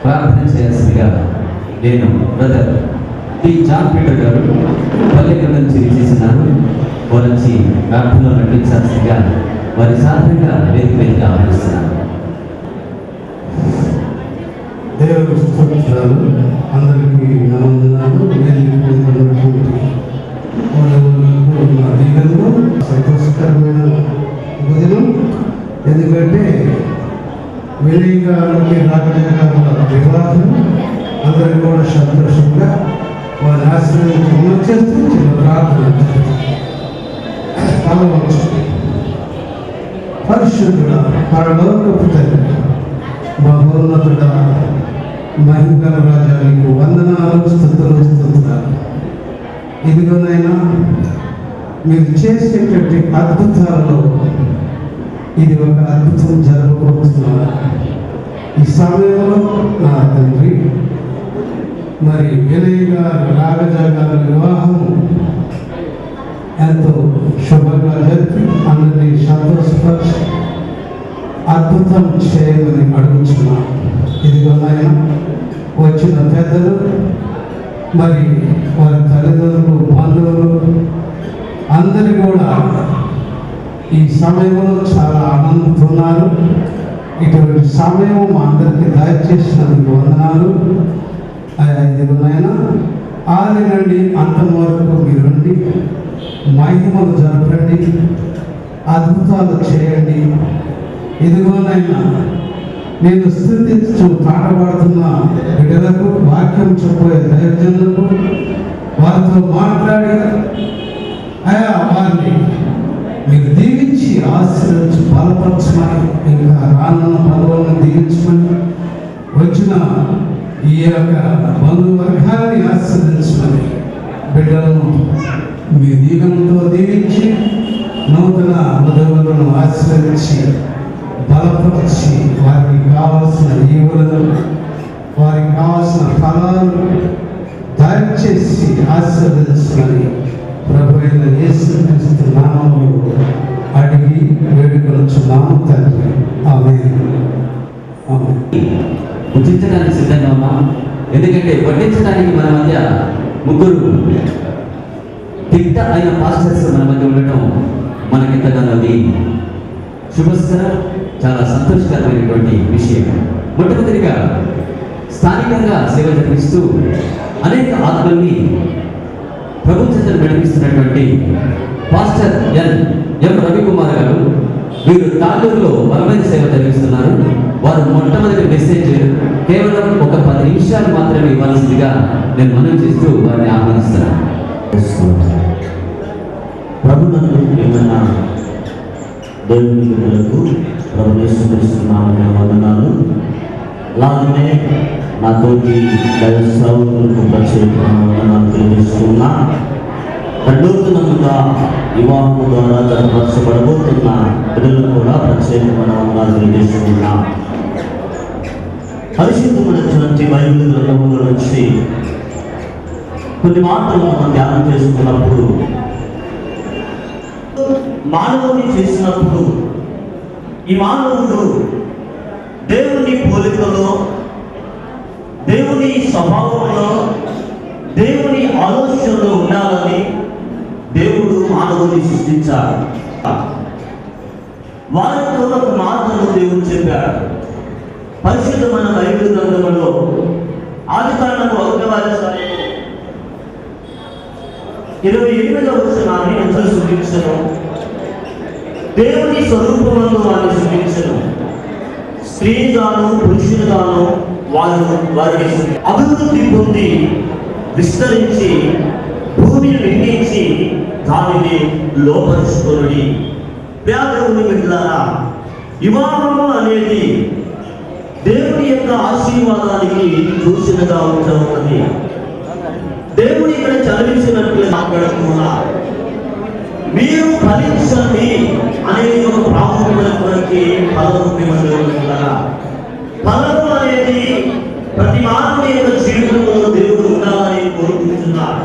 ప్రార్థన చేయాల్సిందిగా నేను బ్రదర్ టి జాన్ పీటర్ గారు పల్లెటూరు నుంచి చేసినారు. వారి నుంచి ప్రార్థనలో నటించాల్సిందిగా వారి సాధారణంగా వేదికగా ఆహ్వానిస్తున్నాను. దేవుడు స్తోత్రాలు. అందరికీ వందనాలు. సంతోషకరమైన దినం. ఎందుకంటే వినయ్ గారికి రాజగారుల వివాహం అందరికీ కూడా సంతోషంగా వారి ఆశీర్వదించి చేస్తూ చిన్న ప్రార్థన కలవచ్చు. పరిశుద్ధుడ పరలోకపు తండ్రి మహోన్నతుడ మహిమగల రాజా నీకు వందనాలు స్తుతులు స్తుతులు. ఇదిగోనైనా మీరు చేసేటువంటి అద్భుతాలలో ఇది ఒక అద్భుతం జరగబోతున్నారు. ఈ సమయంలో నా తండ్రి మరి వినయ్ గారు రాగజా గారి వివాహం ఎంతో శుభంగా జరిపి అందరినీ సంతోషపరిచి అద్భుతం చేయమని అడుగుతున్నాను. ఇదిగోనైనా వచ్చిన పెద్దలు మరి వారి తల్లిదండ్రులు బంధువులు అందరూ కూడా ఈ సమయంలో చాలా ఆనందిస్తున్నారు. ఇటువంటి సమయం మా అందరికీ దయచేసినందుకు వందనాలు. ఇదిగోనైనా ఆది నుండి అంతం వరకు మీరు నుండి మహిమలు జరపండి, అద్భుతాలు చేయండి. ఇదిగోనైనా నేను స్థుతించు పాట పాడుతున్న బిడ్డలకు, వాక్యం చెప్పే దైవజనులకు వారితో మాట్లాడి అయా వారిని మీరు దీవించి ఆశీర్వదించి బలపరచమని, ఇంకా రానున్న పదవులను దీవించమని, వచ్చిన ఈ యొక్క బంధువర్గాన్ని ఆశీర్వదించమని, బిడ్డలను మీ దీవెనతో దీవించి నూతన వధువులను ఆశీర్వదించి బలపరిచి వారికి కావాల్సిన ఈవులను, వారికి కావాల్సిన ఫలాలను దయచేసి ఆశీర్వదించమని ప్రభు అయిన యేసుక్రీస్తు నామములో అడిగి వేడుకొనుచున్నాము తండ్రి. ఆమేన్. ఉచించడానికి సిద్ధంగా ఉన్నాం. ఎందుకంటే వడ్డించడానికి మన మధ్య ముగ్గురు దిట్ట అయిన పాస్టర్స్ మన మధ్య ఉండటం మనకెంతగానో శుభస్కరం, చాలా సంతోషకరమైనటువంటి విషయం. మొట్టమొదటిగా స్థానికంగా సేవ జరిపిస్తూ అనేక ఆత్మల్ని ప్రభుత్వం నడిపిస్తున్నటువంటి పాస్టర్ ఎం రవికుమార్ గారు, వీరు తాళ్ళూరులో బలమైన సేవ జరిపిస్తున్నారు. వారు మొట్టమొదటి మెసేజ్ కేవలం ఒక 10 నిమిషాలు మాత్రమే ఇవ్వాల్సిందిగా నేను మనవి చేస్తూ వారిని ఆహ్వానిస్తున్నాను. ప్రభునందు ఏమైనా దేవుని బిడ్డలకు ప్రభు యేసుక్రీస్తునామమున వందనాలు. అలాగనే నా తోటి దైవ సేవకులకు ప్రత్యేకమైన వందనాలు తెలియజేస్తున్నా. నూతనంగా వివాహము ద్వారా జరపరచబడబోతున్న బిడ్డలకు కూడా ప్రత్యేకమైన వందనాలు తెలియజేస్తున్నా. పరిశుద్ధమైనటువంటి బైబిల్ గ్రంథములో నుంచి కొన్ని మాటలు మనం ధ్యానం చేసుకున్నప్పుడు, మానవుని చేసినప్పుడు ఈ మానవుడు దేవుని పోలికలో, దేవుని స్వభావంలో, దేవుని ఆలోచనలో ఉండాలని దేవుడు మానవుని సృష్టించాడు. వారితో ఒక మాటను దేవుడు చెప్పాడు. పరిశుద్ధమైన బైబిల్ గ్రంథములో ఆదికాండము 1వ అధ్యాయం 28వ వచనాన్ని ఎంతో సూచించను. దేవుని స్వరూపంలో వారిని సృష్టించను, స్త్రీగాను పురుషులుగాను వారిని అభివృద్ధి పొంది విస్తరించి భూమిని నిండించి దానిని లోపరుచుకొని. దేవుని బిడ్డలారా, వివాహము అనేది దేవుని యొక్క ఆశీర్వాదానికి సూచనగా ఉంటున్నది. దేవుని ఇక్కడ చదివించినట్లు మాట్లాడుతున్నా, మీరు ఫలించండి అనేది ఒక ప్రాముఖ్యమైనటువంటి పదం. ఫలము అనేది ప్రతి మానవుని యొక్క జీవితంలో దేవుడు ఉండాలని కోరుకుంటున్నారు.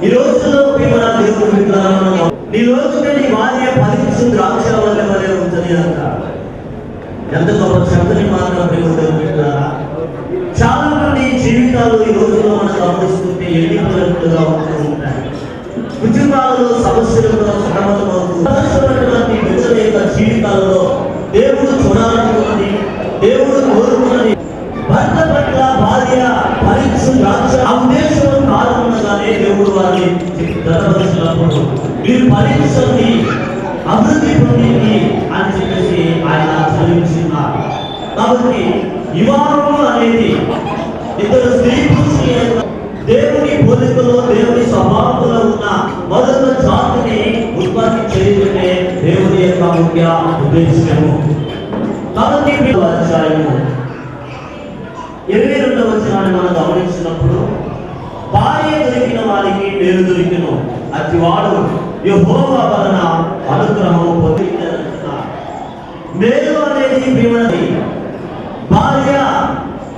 ఈ రోజుల్లో మన దేవుడు బిడ్డలారా, నీ రోజున నీ భార్య ఫలించిన ద్రాక్ష వల్ల వలె ఉంటుంది అంట. ఫలము అనేది ప్రతి మానవుని యొక్క జీవితంలో దేవుడు ఉండాలని కోరుకుంటున్నారు. ఈ రోజుల్లో మన దేవుడు బిడ్డలారా, నీ రోజున నీ భార్య ఫలించిన ద్రాక్ష వల్ల వలె ఉంటుంది అంట. ఫలము అనేది ప్రతి మానవుని యొక్క జీవితంలో దేవుడు ఉండాలని కోరుకుంటున్నారు. ఈ రోజున నీ భార్య ఫలించిన ద్రాక్ష వృద్ధి పొందింది అని చెప్పేసి ఆయన చదివించున్నారు. కాబట్టి వివాహము అనేది ఇద్దరు స్త్రీ పురుషుల యొక్క దేవుని పోలికలో దేవుని స్వభావంలో ఉన్న మొదట జాతిని ఉత్పత్తి చేయడమే దేవుని యొక్క ముఖ్య ఉద్దేశము. కాబట్టి అధ్యాయము 22వ వచనాన్ని మనం గమనించినప్పుడు భార్య దొరికిన వారికి పేరు దొరికిను, అతి వాడు యెహోవా వలన అనుగ్రహం పొందిందంటున్నారు. మేలు అనేది ప్రియమైనది. భార్య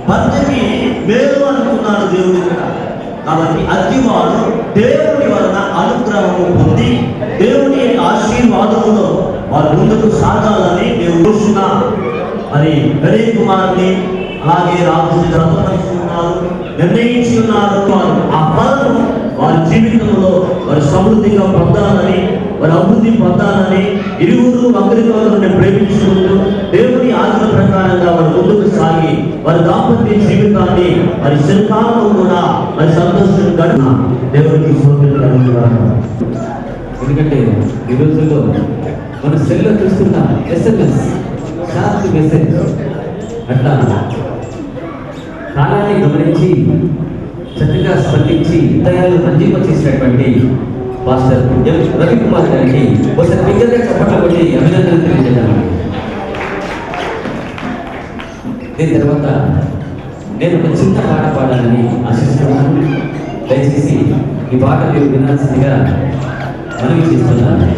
భర్తకి మేలు అనుకున్నాడు దేవుడు ఇక్కడ. కాబట్టి అతివాడు దేవుని వలన అనుగ్రహము పొంది దేవుని ఆశీర్వాదములో వారు ముందుకు సాగాలని దేవుడు చూస్తున్నారు. మరి గణేష్ కుమార్ని అలాగే రాజు రథపరుస్తున్నారు, నిర్ణయించి ఉన్నారు. వారు ఆ ఫలం వారి జీవితంలో వారి సమృద్ధిగా పొందాలని, వారి అభివృద్ధి పొందాలని, ఇరువురు ఒకరికొకరిని ప్రేమించుకుంటూ దేవుని ఆజ్ఞ ప్రకారంగా వారు ముందుకు సాగి వారి దాంపత్య జీవితాన్ని వారి శిల్పాలను కూడా వారి సంతోషం గడిన దేవునికి సోదరులు. ఎందుకంటే ఈ రోజుల్లో మన సెల్లో చూస్తున్న SMS షార్ట్ మెసేజ్ అట్లా కాలాన్ని గమనించి చక్కగా స్పందించి దయాలు అందింపచేసినటువంటి పాస్టర్ ఎం రవికుమార్ గారికి ఒకసారి బిగ్గరగా చప్పట్లు కొట్టి అభినందనలు తెలియజేయాలి. దీని తర్వాత నేను ఒక చిన్న పాట పాడాలని ఆశిస్తున్నాను. దయచేసి ఈ పాట మీరు వినాల్సిందిగా మనవి చేస్తున్నాను.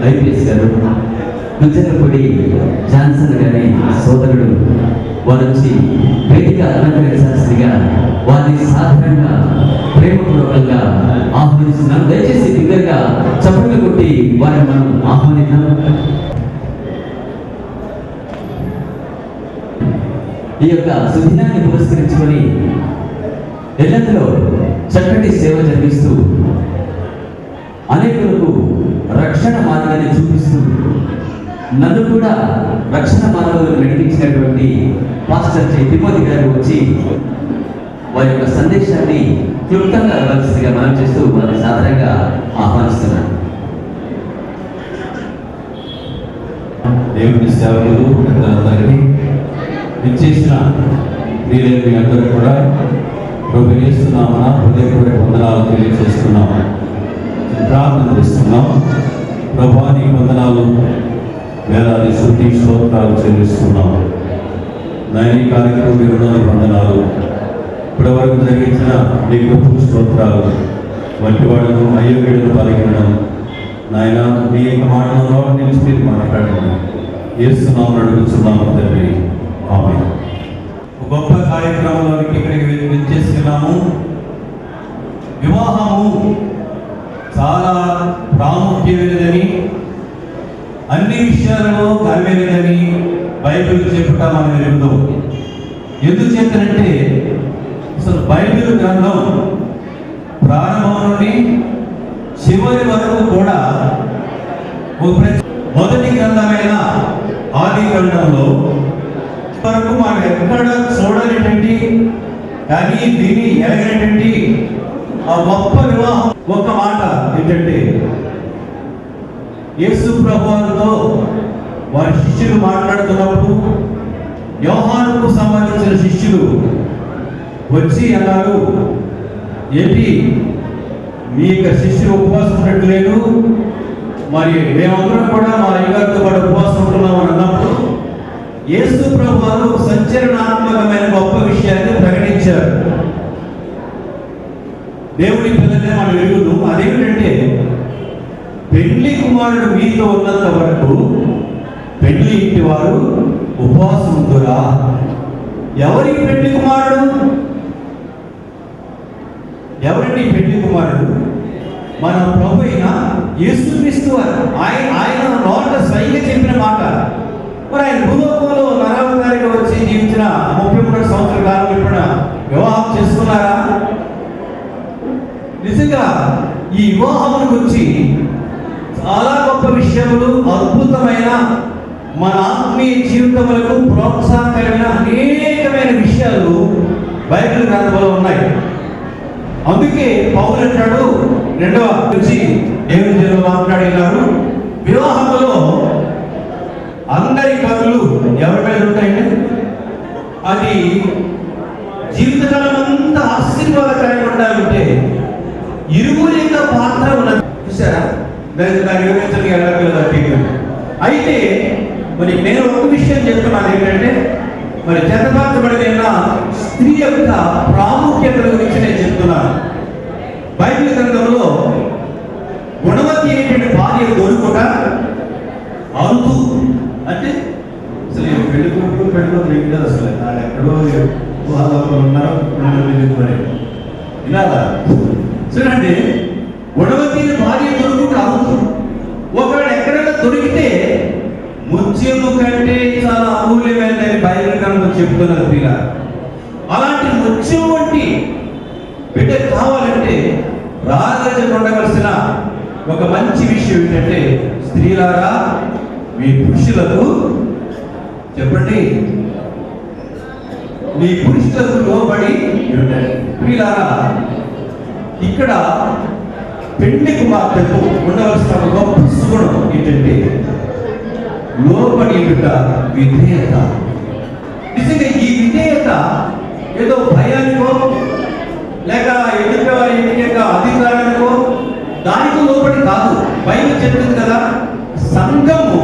ఐపీఎస్ గారు, కుజలపూడి జాన్సన్ గారి సోదరుడు వారు వచ్చి వేదిక అలంకరించాల్సిందిగా వారిని సాధారణంగా ప్రేమపూర్వకంగా ఆహ్వానిస్తున్నాం. దయచేసి దగ్గరగా చప్పట్లు కొట్టి వారిని మనం ఆహ్వానిద్దాం. ఈ యొక్క సుదినాన్ని పురస్కరించుకొని ఎల్లందరూ చక్కటి సేవ జరిగిస్తూ అనేకులకు రక్షణ మార్గాన్ని చూపిస్తూ నన్ను కూడా రక్షణ మార్గంలో నడిపించినటువంటి పాస్టర్ తిమోతి గారు వచ్చి వారి యొక్క సందేశాన్ని క్లుప్తంగా ఇవ్వాల్సిందిగా మనం చేస్తూ వారిని సాధారణంగా ఆహ్వానిస్తున్నాను. దేవుని సేవకులు పెద్దలందరికీ ఇచ్చేసిన ప్రియులైన మీ అందరూ కూడా ప్రభు యేసునామమున హృదయపూర్వక వందనాలు తెలియజేస్తున్నాము. ప్రార్థన చేస్తున్నాం. ప్రభువా నీ వందనాలు, వేలాది స్తుతి స్తోత్రాలు చెల్లిస్తున్నాము. నైని కార్యక్రమం మీరు వందనాలు, ఇప్పటివరకు జరిగించిన మీ గొప్ప స్తోత్రాలు. వంటి వాళ్ళను అయోగ్యులను పలికినడం నాయన మీ యొక్క మాటలలో నిలిచి మీరు మాట్లాడండి. యేసునామమున అడుగుతున్నాము తండ్రి, ఆమేన్. గొప్ప కార్యక్రమంలోనికి ఇక్కడికి విచ్చేస్తున్నాము. వివాహము చాలా ప్రాముఖ్యమైనదని, అన్ని విషయాలలో ఘనమైనదని బైబిల్ చెప్పుట మనం ఎరుగుదాం. ఎందుచేతనంటే అసలు బైబిల్ గ్రంథం ప్రారంభం నుండి చివరి వరకు కూడా మొదటి గ్రంథమైన ఆది గ్రంథంలో వరకు మనం ఎక్కడ చూడలేటువంటి కానీ దీన్ని ఎరగనటువంటి ఆ గొప్ప వివాహం. ఒక్క మాట ఏంటంటే, యేసు ప్రభువుతో వారి శిష్యులు మాట్లాడుతున్నప్పుడు యోహానుకు సంబంధించిన శిష్యులు వచ్చి అన్నారు, ఏంటి మీ యొక్క శిష్యులు ఉపవాసం ఉన్నట్టు లేదు, మరి మేమందరం కూడా మా అయ్యగారితో పాటు ఉపవాసం ఉంటున్నాం అని అన్నప్పుడు యేసు ప్రభువు సంచలనాత్మకమైన గొప్ప విషయాన్ని ప్రకటించారు. దేవుడి పిల్లలే మనం ఎరుగుదు. అదేమిటంటే, పెళ్లి కుమారుడు మీతో ఉన్నంత వరకు పెళ్లి ఇంటి వారు ఉపవాసం ఉంటురా. ఎవరికి పెళ్లి కుమారుడు? ఎవరిని పెళ్లి కుమారుడు? మన ప్రభు అయిన యేసుక్రీస్తు వారు. ఆయన నోట స్వయంగా చెప్పిన మాట. మరి ఆయన భూలోకంలో నరావతారిగా వచ్చి జీవించిన 33 సంవత్సరాల కాలం ఇప్పుడు వివాహం చేసుకున్నారా? నిజంగా ఈ వివాహం గురించి చాలా గొప్ప విషయములు, అద్భుతమైన మన ఆత్మీయ జీవితములకు ప్రోత్సాహకరమైన అనేకమైన విషయాలు బైబిల్ గ్రంథంలో ఉన్నాయి. అందుకే పౌలు అంటాడు, 2వ నుంచి దేవుని జనులు మాట్లాడినారు, వివాహంలో అందరి కథలు ఎవరి మీద ఉంటాయండి? అది జీవితకాలం అంతా ఆశీర్వాదకరంగా ఉండాలంటే ఇరువురి యొక్క పాత్ర ఉన్నది. చూసారా? దాని వివరించడానికి వెళ్ళలేదు. అయితే మరి నేను ఒక విషయం చెప్తున్నాను ఏంటంటే, మరి జతపార్చబడిన స్త్రీ యొక్క ప్రాముఖ్యత గురించి నేను చెప్తున్నాను. బైబిల్ గ్రంథంలో గుణవతి అయినటువంటి భార్య దొరుకుట అరుదు. అంటే అసలు పెళ్ళికొడుకు అసలు ఎక్కడో వాళ్ళు ఉన్నారో ఇలా చూడండి, గుణవతి భార్య దొరుకుట అరుదు. ఒకవేళ ఎక్కడైనా దొరికితే ముత్యము కంటే చాలా అమూల్యమైనదని బైబిల్ గ్రంథం చెప్తున్నది పిల్ల. అలాంటి ముత్యం వంటి బిడ్డ కావాలంటే రాజు ఉండవలసిన ఒక మంచి విషయం ఏంటంటే, స్త్రీలారా మీ పురుషులకు చెప్పండి, మీ పురుషులకు లోబడి ఉండండి. స్త్రీలారా, ఇక్కడ పెళ్లి కుమార్తెకు ఉండవలసిన గొప్ప సుగుణం ఏంటంటే లోబడి విధేయత. నిజంగా ఈ విధేయత ఏదో భయానికో లేక ఎదుటివారి యొక్క అధికారానికో దానికో లోబడి కాదు. బైబిల్ చెప్తుంది కదా, సంఘము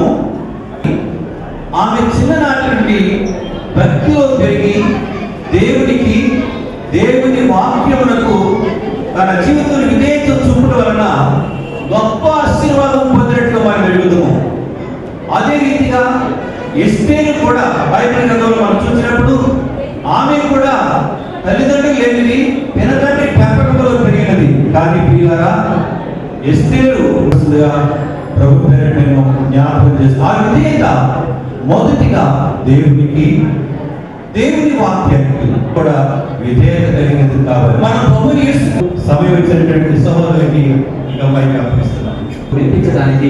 ఆమె చిన్ననాటి నుండి భక్తిలో పెరిగి దేవుని వాక్యమునకు తన జీవితంలో విధేయత చూపడం వలన గొప్ప ఆశీర్వాదం పొందినట్లు మనం ఎరుగుతాం. అదే రీతిగా ఎస్తేరు కూడా బైబిల్ గ్రంథంలో మనం చూసినప్పుడు ఆమె కూడా తల్లిదండ్రులు లేనిది పినతండ్రి పెంపకంలో పెరిగినది. కానీ ప్రియులారా, ఎస్తేరు ప్రభు పేరు నేను జ్ఞాపకం చేస్తాను. ఆ విధంగా మొదటిగా దేవుని వాక్యానికి కూడా విధేయత కలిగినది కావాలి. మన ప్రభుని సమయం ఇచ్చినటువంటి సహోదరులకి ఇక మైక్ అర్పిస్తున్నాం. వినిపించడానికి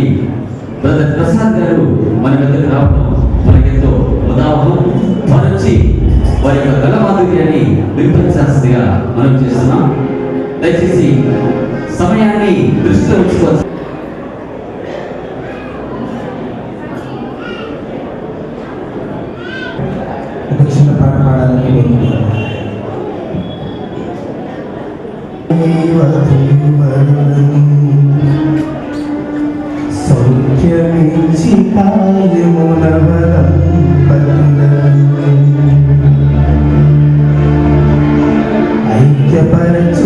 బ్రదర్ ప్రసాద్ గారు మన వద్దకు రావడం మనకెంతో ఉదాహరణ. వారొచ్చి వారి యొక్క గలమాధుర్యాన్ని వినిపించాల్సిందిగా మనం చేస్తున్నాం. దయచేసి సమయాన్ని దృష్టిలో ఉంచుకోవాలి. ఒక చిన్న పాట పాడాలని సౌఖ్యమించి కాయమునవరం ఐక్యపరచు